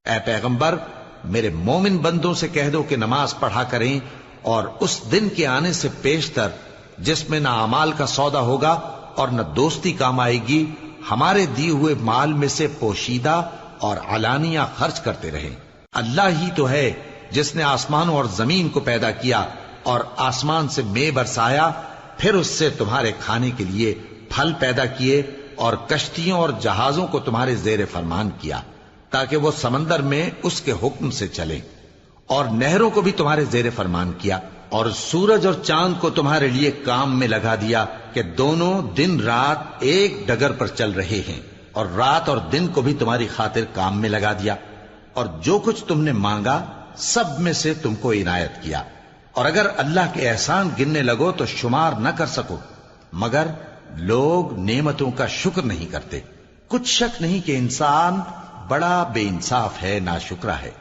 اے پیغمبر میرے مومن بندوں سے کہہ دو کہ نماز پڑھا کریں، اور اس دن کے آنے سے پیشتر جس میں نہ اعمال کا سودا ہوگا اور نہ دوستی کام آئے گی، ہمارے دیے ہوئے مال میں سے پوشیدہ اور علانیہ خرچ کرتے رہیں۔ اللہ ہی تو ہے جس نے آسمانوں اور زمین کو پیدا کیا اور آسمان سے مے برسایا، پھر اس سے تمہارے کھانے کے لیے پھل پیدا کیے اور کشتیوں اور جہازوں کو تمہارے زیر فرمان کیا تاکہ وہ سمندر میں اس کے حکم سے چلیں، اور نہروں کو بھی تمہارے زیر فرمان کیا، اور سورج اور چاند کو تمہارے لیے کام میں لگا دیا کہ دونوں دن رات ایک ڈگر پر چل رہے ہیں، اور رات اور دن کو بھی تمہاری خاطر کام میں لگا دیا، اور جو کچھ تم نے مانگا سب میں سے تم کو عنایت کیا، اور اگر اللہ کے احسان گننے لگو تو شمار نہ کر سکو، مگر لوگ نعمتوں کا شکر نہیں کرتے۔ کچھ شک نہیں کہ انسان بڑا بے انصاف ہے، ناشکرا ہے۔